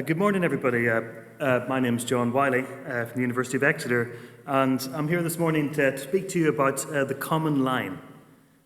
Good morning, everybody. My name is John Wylie from the University of Exeter, and I'm here this morning to speak to you about the Common Line,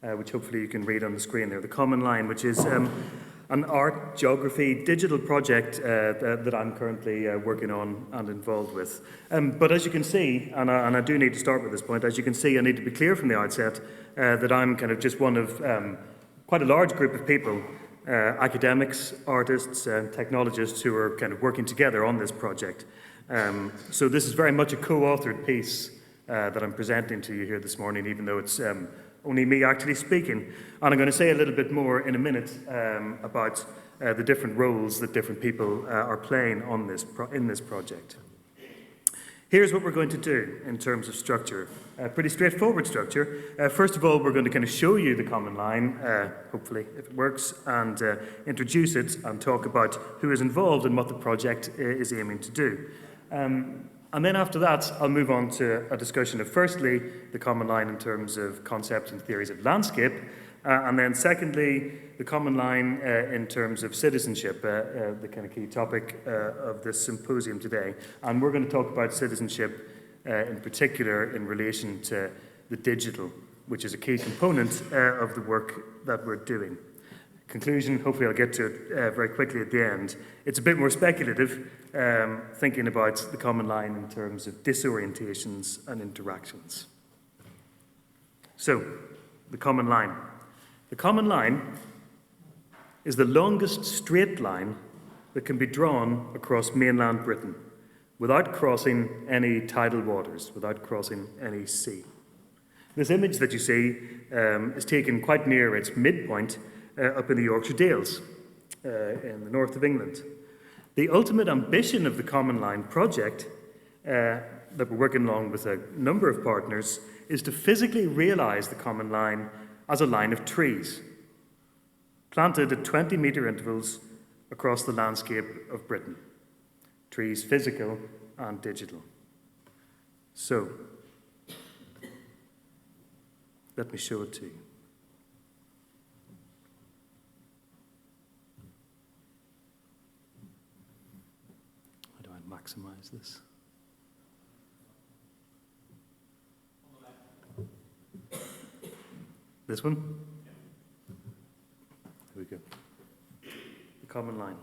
which hopefully you can read on the screen there. The Common Line, which is an art, geography, digital project that I'm currently working on and involved with. But as you can see, and I do need to start with this point, as you can see, I need to be clear from the outset that I'm kind of just one of quite a large group of people, academics, artists, and technologists who are kind of working together on this project. So this is very much a co-authored piece that I'm presenting to you here this morning, even though it's only me actually speaking. And I'm going to say a little bit more in a minute about the different roles that different people are playing on in this project. Here's what we're going to do in terms of structure. A pretty straightforward structure. First of all, we're going to kind of show you the Common Line, hopefully, if it works, and introduce it and talk about who is involved and what the project is aiming to do. And then after that, I'll move on to a discussion of, firstly, the Common Line in terms of concepts and theories of landscape, and then secondly, the Common Line in terms of citizenship, the kind of key topic of this symposium today. And we're going to talk about citizenship in particular in relation to the digital, which is a key component of the work that we're doing. Conclusion, hopefully I'll get to it very quickly at the end. It's a bit more speculative, thinking about the Common Line in terms of disorientations and interactions. So, the Common Line. The Common Line is the longest straight line that can be drawn across mainland Britain without crossing any tidal waters, without crossing any sea. This image that you see is taken quite near its midpoint up in the Yorkshire Dales in the north of England. The ultimate ambition of the Common Line project that we're working along with a number of partners is to physically realise the Common Line as a line of trees, planted at 20-metre intervals across the landscape of Britain. Trees physical and digital. So, let me show it to you. How do I maximize this? This one? Here we go. The Common Line.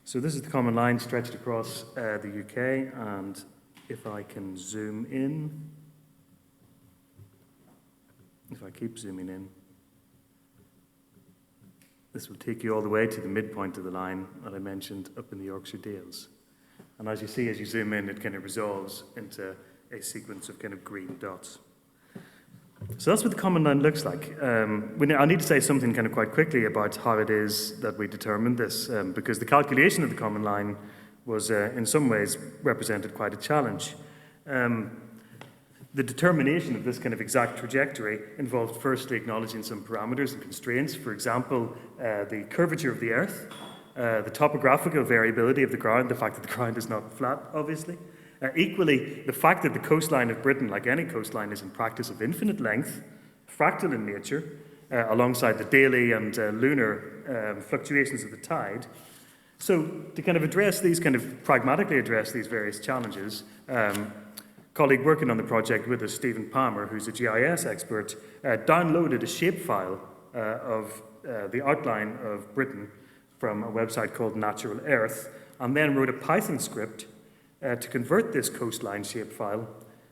So this is the Common Line stretched across the UK, and if I can zoom in, if I keep zooming in, this will take you all the way to the midpoint of the line that I mentioned up in the Yorkshire Dales. And as you see, as you zoom in, it kind of resolves into a sequence of kind of green dots. So that's what the Common Line looks like. I need to say something kind of quite quickly about how it is that we determined this, because the calculation of the Common Line was, in some ways, represented quite a challenge. The determination of this kind of exact trajectory involved firstly acknowledging some parameters and constraints. For example, the curvature of the Earth, the topographical variability of the ground, the fact that the ground is not flat, obviously. Equally, the fact that the coastline of Britain, like any coastline, is in practice of infinite length, fractal in nature, alongside the daily and lunar fluctuations of the tide. So, to kind of pragmatically address these various challenges, colleague working on the project with us, Stephen Palmer, who's a GIS expert, downloaded a shapefile of the outline of Britain from a website called Natural Earth, and then wrote a Python script to convert this coastline shapefile,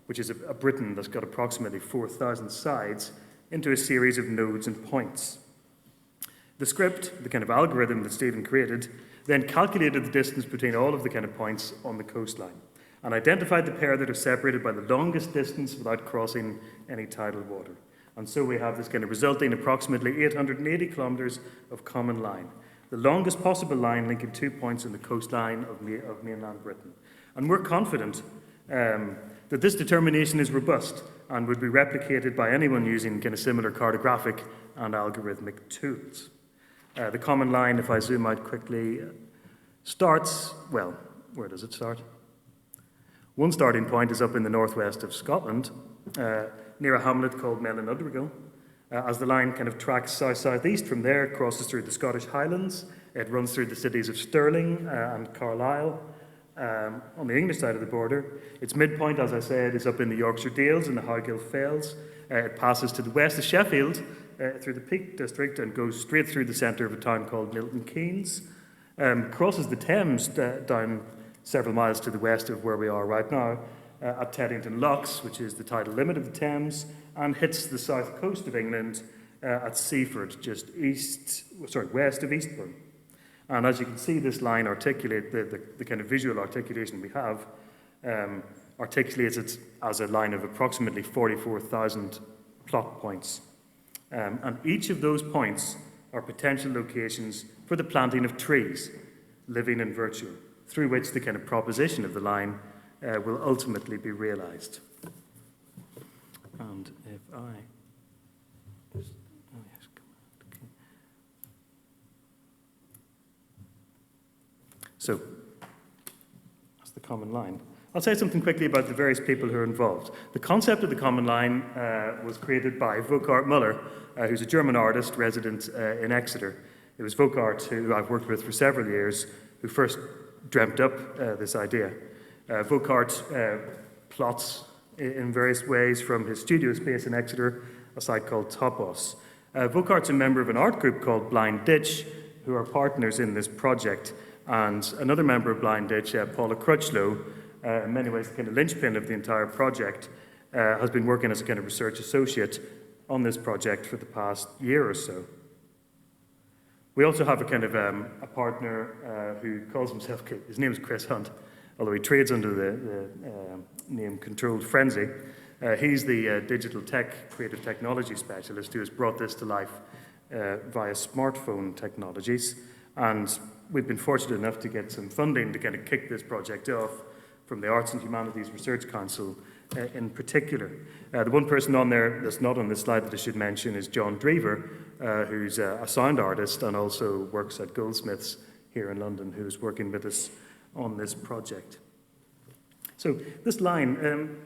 which is a Britain that's got approximately 4,000 sides, into a series of nodes and points. The script, the kind of algorithm that Stephen created, then calculated the distance between all of the kind of points on the coastline and identified the pair that are separated by the longest distance without crossing any tidal water. And so we have this kind of resulting approximately 880 kilometres of Common Line, the longest possible line linking 2 points in the coastline of mainland Britain. And we're confident that this determination is robust and would be replicated by anyone using kind of similar cartographic and algorithmic tools. The Common Line, if I zoom out quickly, starts, well, where does it start? One starting point is up in the northwest of Scotland, near a hamlet called Mellinudrigal, As the line kind of tracks south-southeast from there, it crosses through the Scottish Highlands. It runs through the cities of Stirling and Carlisle on the English side of the border. Its midpoint, as I said, is up in the Yorkshire Dales in the Howgill Fells. It passes to the west of Sheffield through the Peak District and goes straight through the centre of a town called Milton Keynes. Crosses the Thames down several miles to the west of where we are right now at Teddington Locks, which is the tidal limit of the Thames, and hits the south coast of England at Seaford, just west of Eastbourne. And as you can see, this line articulate the kind of visual articulation we have articulates it as a line of approximately 44,000 plot points. And each of those points are potential locations for the planting of trees, living and virtual, through which the kind of proposition of the line will ultimately be realized. And if I just, oh yes, come on, okay. So, that's the common line. I'll say something quickly about the various people who are involved. The concept of the common line was created by Volkhardt Muller, who's a German artist resident in Exeter. It was Volkhardt, who I've worked with for several years, who first dreamt up this idea. Volkhardt plots in various ways from his studio space in Exeter, a site called Topos. Volkhardt's a member of an art group called Blind Ditch, who are partners in this project, and another member of Blind Ditch, Paula Crutchlow, in many ways the kind of linchpin of the entire project, has been working as a kind of research associate on this project for the past year or so. We also have a kind of a partner who calls himself, his name is Chris Hunt, although he trades under the name Controlled Frenzy. He's the digital creative technology specialist who has brought this to life via smartphone technologies. And we've been fortunate enough to get some funding to kind of kick this project off from the Arts and Humanities Research Council in particular. The one person on there that's not on this slide that I should mention is John Drever, who's a sound artist and also works at Goldsmiths here in London, who's working with us on this project. So this line,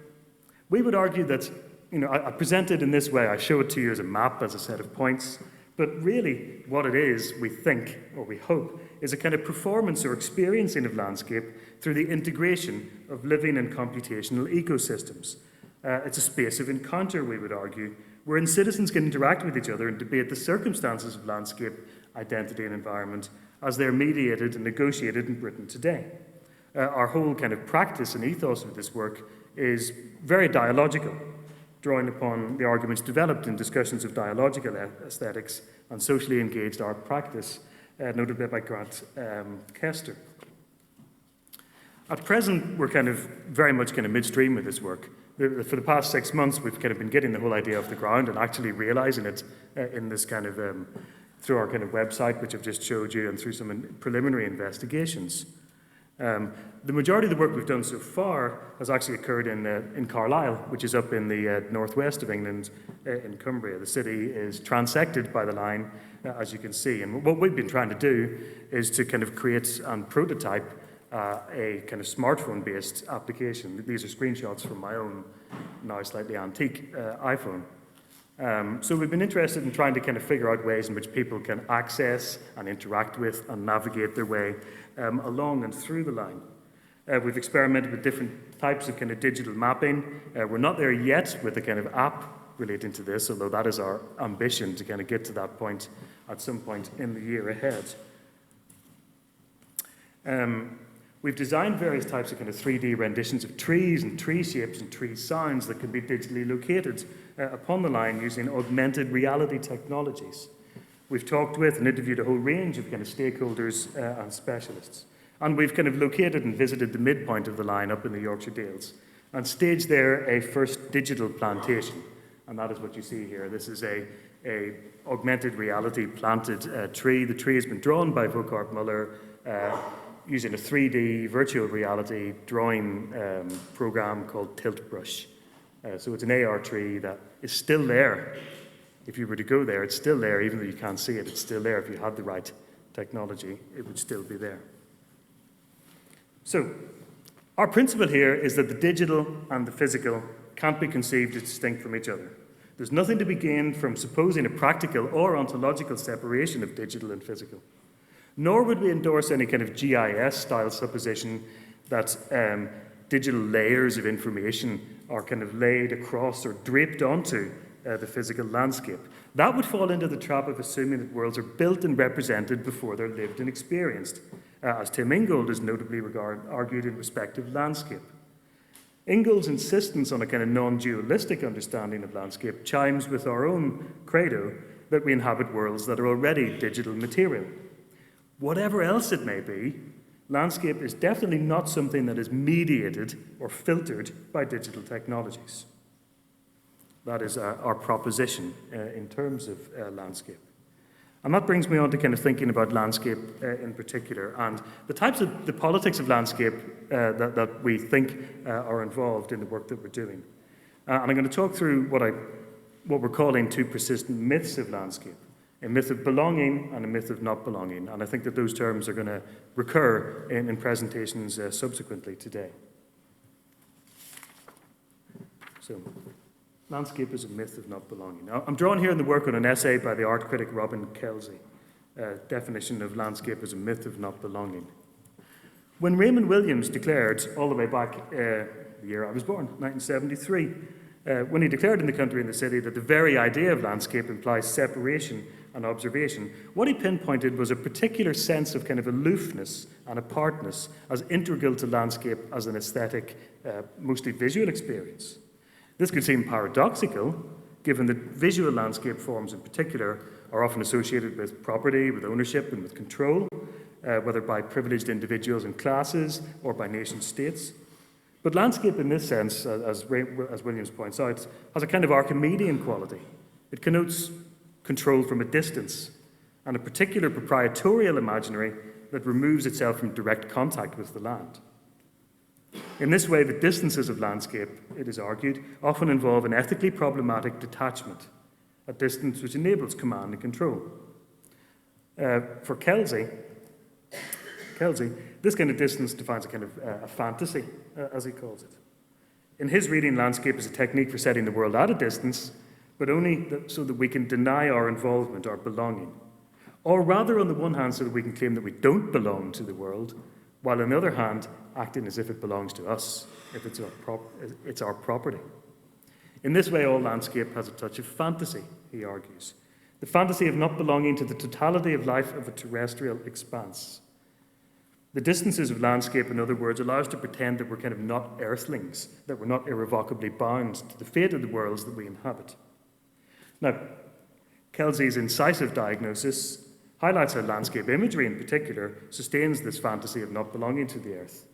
we would argue that, I present it in this way. I show it to you as a map, as a set of points, but really what it is, we think, or we hope, is a kind of performance or experiencing of landscape through the integration of living and computational ecosystems. It's a space of encounter, we would argue, wherein citizens can interact with each other and debate the circumstances of landscape, identity and environment as they're mediated and negotiated in Britain today. Our whole kind of practice and ethos of this work is very dialogical, drawing upon the arguments developed in discussions of dialogical aesthetics and socially engaged art practice, notably by Grant Kester. At present, we're very much midstream with this work. For the past 6 months, we've kind of been getting the whole idea off the ground and actually realizing it in this kind of, through our kind of website, which I've just showed you, and through some preliminary investigations. The majority of the work we've done so far has actually occurred in Carlisle, which is up in the northwest of England, in Cumbria. The city is transected by the line, as you can see. And what we've been trying to do is to kind of create and prototype a kind of smartphone-based application. These are screenshots from my own, now slightly antique, iPhone. So we've been interested in trying to kind of figure out ways in which people can access and interact with and navigate their way along and through the line. We've experimented with different types of kind of digital mapping. We're not there yet with a kind of app relating to this, although that is our ambition to kind of get to that point at some point in the year ahead. We've designed various types of kind of 3D renditions of trees and tree shapes and tree sounds that can be digitally located upon the line using augmented reality technologies. We've talked with and interviewed a whole range of kind of stakeholders and specialists. And we've kind of located and visited the midpoint of the line up in the Yorkshire Dales and staged there a first digital plantation. And that is what you see here. This is a augmented reality planted tree. The tree has been drawn by Volkhardt Muller using a 3D virtual reality drawing program called Tilt Brush. So it's an AR tree that is still there. If you were to go there, it's still there, even though you can't see it, it's still there. If you had the right technology, it would still be there. So our principle here is that the digital and the physical can't be conceived as distinct from each other. There's nothing to be gained from supposing a practical or ontological separation of digital and physical. Nor would we endorse any kind of GIS-style supposition that digital layers of information are kind of laid across or draped onto the physical landscape. That would fall into the trap of assuming that worlds are built and represented before they're lived and experienced, as Tim Ingold has notably argued in respect of landscape. Ingold's insistence on a kind of non-dualistic understanding of landscape chimes with our own credo that we inhabit worlds that are already digital material. Whatever else it may be, landscape is definitely not something that is mediated or filtered by digital technologies. That is our proposition in terms of landscape. And that brings me on to kind of thinking about landscape in particular and the types of the politics of landscape that we think are involved in the work that we're doing. And I'm going to talk through what we're calling two persistent myths of landscape, a myth of belonging and a myth of not belonging. And I think that those terms are going to recur in presentations subsequently today. So, landscape is a myth of not belonging. Now, I'm drawing here in the work on an essay by the art critic Robin Kelsey, definition of landscape as a myth of not belonging. When Raymond Williams declared, all the way back the year I was born, 1973, when he declared in The Country and the City that the very idea of landscape implies separation and observation, what he pinpointed was a particular sense of kind of aloofness and apartness as integral to landscape as an aesthetic, mostly visual experience. This could seem paradoxical, given that visual landscape forms in particular are often associated with property, with ownership, and with control, whether by privileged individuals and classes or by nation states. But landscape in this sense, as Williams points out, has a kind of Archimedean quality. It connotes control from a distance and a particular proprietorial imaginary that removes itself from direct contact with the land. In this way, the distances of landscape, it is argued, often involve an ethically problematic detachment, a distance which enables command and control. For Kelsey, this kind of distance defines a kind of a fantasy, as he calls it. In his reading, landscape is a technique for setting the world at a distance, but only so that we can deny our involvement, our belonging. Or rather, on the one hand, so that we can claim that we don't belong to the world, while on the other hand, acting as if it belongs to us, if it's our property. In this way, all landscape has a touch of fantasy, he argues. The fantasy of not belonging to the totality of life of a terrestrial expanse. The distances of landscape, in other words, allow us to pretend that we're kind of not earthlings, that we're not irrevocably bound to the fate of the worlds that we inhabit. Now, Kelsey's incisive diagnosis highlights how landscape imagery in particular sustains this fantasy of not belonging to the earth.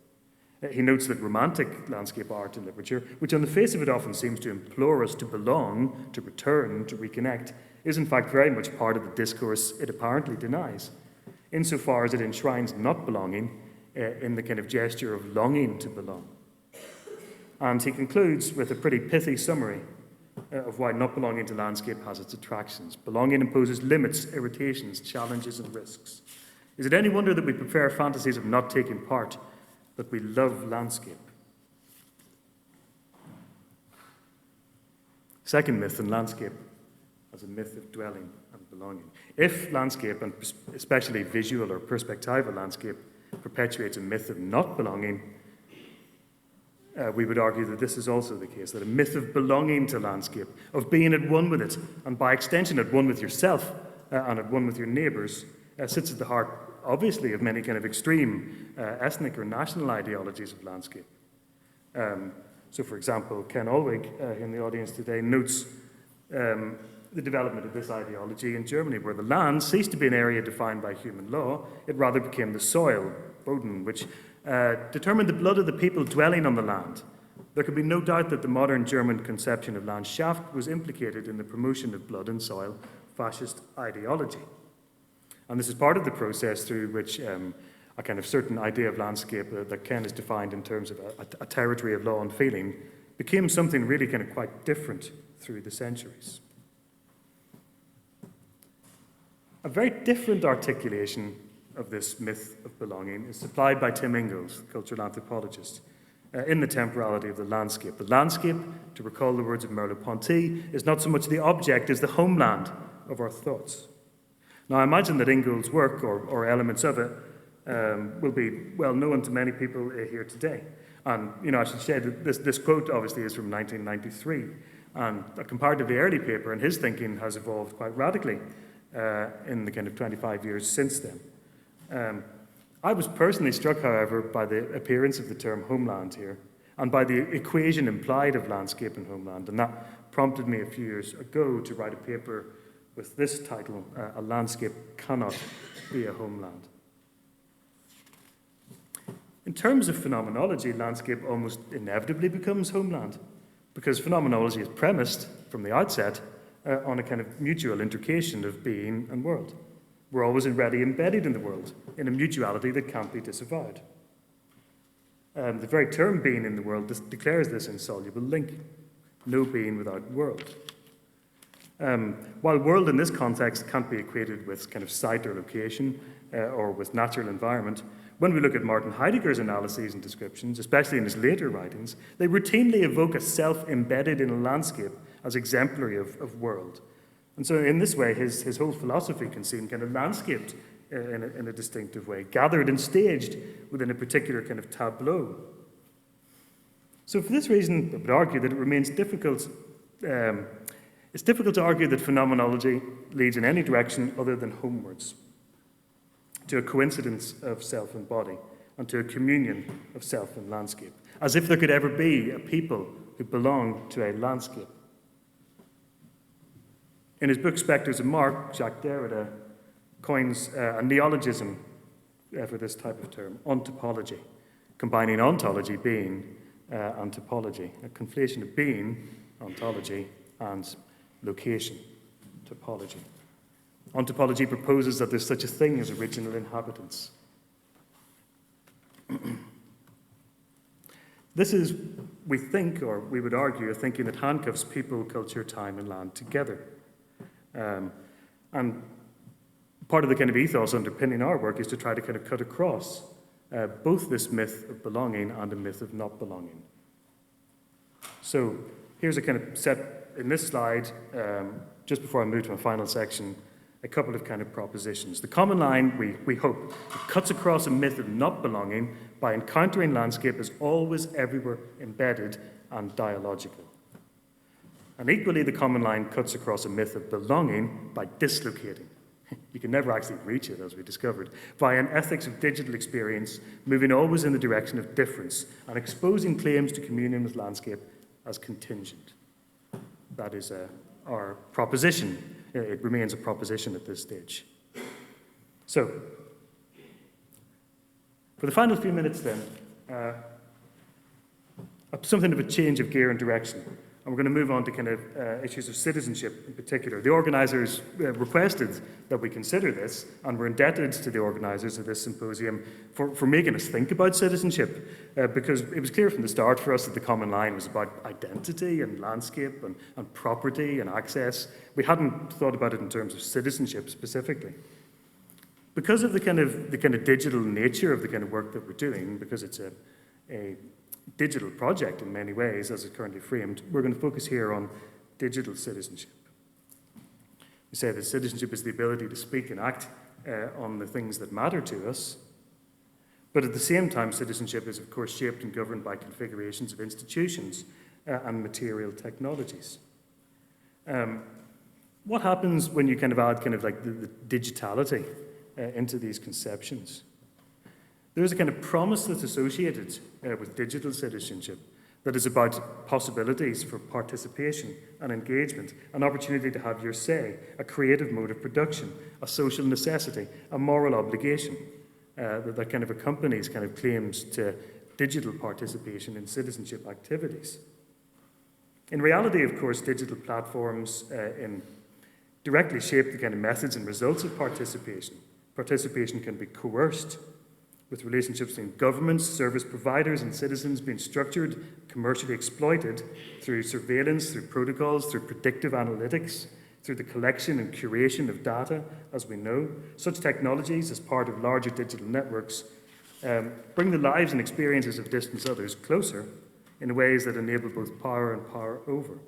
He notes that romantic landscape art and literature, which on the face of it often seems to implore us to belong, to return, to reconnect, is in fact very much part of the discourse it apparently denies, insofar as it enshrines not belonging in the kind of gesture of longing to belong. And he concludes with a pretty pithy summary of why not belonging to landscape has its attractions. Belonging imposes limits, irritations, challenges, and risks. Is it any wonder that we prefer fantasies of not taking part, that we love landscape? Second myth in landscape as a myth of dwelling and belonging. If landscape, and especially visual or perspectival landscape, perpetuates a myth of not belonging, we would argue that this is also the case, that a myth of belonging to landscape, of being at one with it, and by extension at one with yourself and at one with your neighbours, sits at the heart, obviously, of many kind of extreme ethnic or national ideologies of landscape. So, for example, Ken Olwig, in the audience today, notes the development of this ideology in Germany, where the land ceased to be an area defined by human law, it rather became the soil, Boden, which determined the blood of the people dwelling on the land. There can be no doubt that the modern German conception of Landschaft was implicated in the promotion of blood and soil fascist ideology. And this is part of the process through which a kind of certain idea of landscape that Ken has defined in terms of a territory of law and feeling became something really kind of quite different through the centuries. A very different articulation of this myth of belonging is supplied by Tim Ingold, cultural anthropologist. in the temporality of the landscape. The landscape, to recall the words of Merleau-Ponty, is not so much the object as the homeland of our thoughts. Now, I imagine that Ingold's work, or elements of it, will be well known to many people here today. And, I should say that this quote obviously is from 1993, and a comparatively early paper, and his thinking has evolved quite radically in the kind of 25 years since then. I was personally struck, however, by the appearance of the term homeland here, and by the equation implied of landscape and homeland, and that prompted me a few years ago to write a paper with this title, A Landscape Cannot Be a Homeland. In terms of phenomenology, landscape almost inevitably becomes homeland, because phenomenology is premised from the outset on a kind of mutual intercation of being and world. We're always already embedded in the world, in a mutuality that can't be disavowed. The very term being in the world declares this insoluble link, no being without world. While world in this context can't be equated with kind of site or location or with natural environment, when we look at Martin Heidegger's analyses and descriptions, especially in his later writings, they routinely evoke a self embedded in a landscape as exemplary of world. And so in this way, his whole philosophy can seem kind of landscaped in a distinctive way, gathered and staged within a particular kind of tableau. So for this reason, I would argue that it remains difficult. It's difficult to argue that phenomenology leads in any direction other than homewards, to a coincidence of self and body, and to a communion of self and landscape, as if there could ever be a people who belong to a landscape. In his book Spectres of Mark, Jacques Derrida coins a neologism for this type of term, ontopology, combining ontology, being, and topology, a conflation of being, ontology, and location, topology. Ontopology proposes that there's such a thing as original inhabitants. This is, we think, or we would argue, a thinking that handcuffs people, culture, time, and land together. And part of the kind of ethos underpinning our work is to try to kind of cut across both this myth of belonging and a myth of not belonging. So here's a kind of set in this slide, just before I move to my final section, a couple of kind of propositions. The common line, we hope, cuts across a myth of not belonging by encountering landscape as always, everywhere, embedded and dialogical. And equally, the common line cuts across a myth of belonging by dislocating. You can never actually reach it, as we discovered, by an ethics of digital experience, moving always in the direction of difference and exposing claims to communion with landscape as contingent. That is our proposition. It remains a proposition at this stage. So, for the final few minutes then, something of a change of gear and direction. And we're going to move on to kind of issues of citizenship in particular. The organisers requested that we consider this, and we're indebted to the organisers of this symposium for making us think about citizenship, because it was clear from the start for us that the common line was about identity and landscape and property and access. We hadn't thought about it in terms of citizenship specifically. Because of the kind of digital nature of the kind of work that we're doing, because it's a digital project in many ways, as it's currently framed, we're going to focus here on digital citizenship. We say that citizenship is the ability to speak and act on the things that matter to us, but at the same time, citizenship is, of course, shaped and governed by configurations of institutions and material technologies. What happens when you kind of add kind of like the digitality into these conceptions? There's a kind of promise that's associated with digital citizenship that is about possibilities for participation and engagement, an opportunity to have your say, a creative mode of production, a social necessity, a moral obligation that kind of accompanies kind of claims to digital participation in citizenship activities. In reality, of course, digital platforms directly shape the kind of methods and results of participation. Participation can be coerced, with relationships between governments, service providers, and citizens being structured, commercially exploited through surveillance, through protocols, through predictive analytics, through the collection and curation of data, as we know. Such technologies, as part of larger digital networks, bring the lives and experiences of distant others closer in ways that enable both power and power over.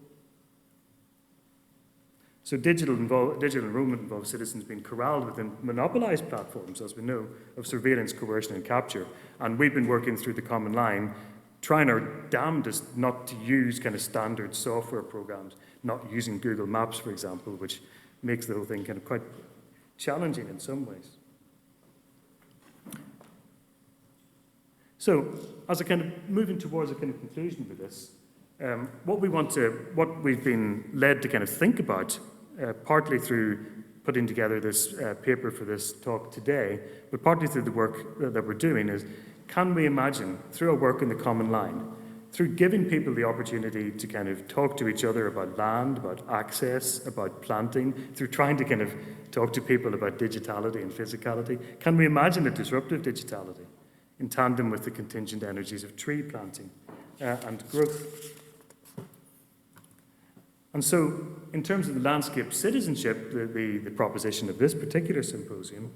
So digital enrollment involves citizens being corralled within monopolized platforms, as we know, of surveillance, coercion, and capture. And we've been working through the Common Line, trying our damnedest not to use kind of standard software programs, not using Google Maps, for example, which makes the whole thing kind of quite challenging in some ways. So, as a kind of moving towards a kind of conclusion for this, what we've been led to kind of think about, partly through putting together this paper for this talk today, but partly through the work that we're doing, is can we imagine, through our work in the Common Line, through giving people the opportunity to kind of talk to each other about land, about access, about planting, through trying to kind of talk to people about digitality and physicality, can we imagine a disruptive digitality in tandem with the contingent energies of tree planting and growth? And so, in terms of the landscape citizenship, the proposition of this particular symposium,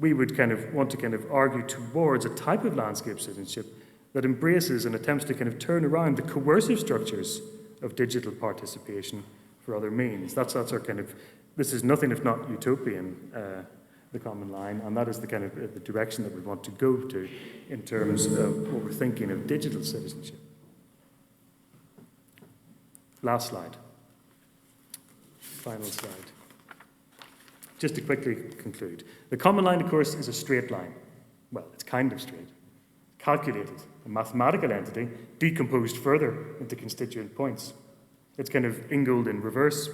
we would kind of want to kind of argue towards a type of landscape citizenship that embraces and attempts to kind of turn around the coercive structures of digital participation for other means. That's our kind of, this is nothing if not utopian, the Common Line, and that is the kind of the direction that we want to go to in terms of what we're thinking of digital citizenship. Last slide. Final slide. Just to quickly conclude. The Common Line, of course, is a straight line. Well, it's kind of straight. Calculated, a mathematical entity, decomposed further into constituent points. It's kind of Ingold in reverse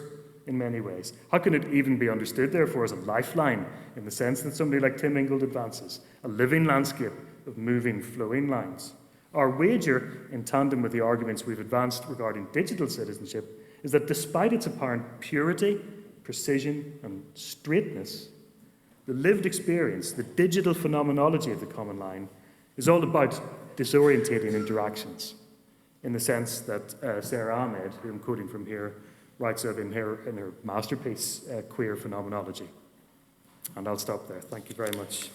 in many ways. How can it even be understood, therefore, as a lifeline in the sense that somebody like Tim Ingold advances, a living landscape of moving, flowing lines? Our wager, in tandem with the arguments we've advanced regarding digital citizenship, is that despite its apparent purity, precision, and straightness, the lived experience, the digital phenomenology of the Common Line, is all about disorientating interactions, in the sense that Sarah Ahmed, who I'm quoting from here, writes of in her masterpiece, Queer Phenomenology. And I'll stop there. Thank you very much.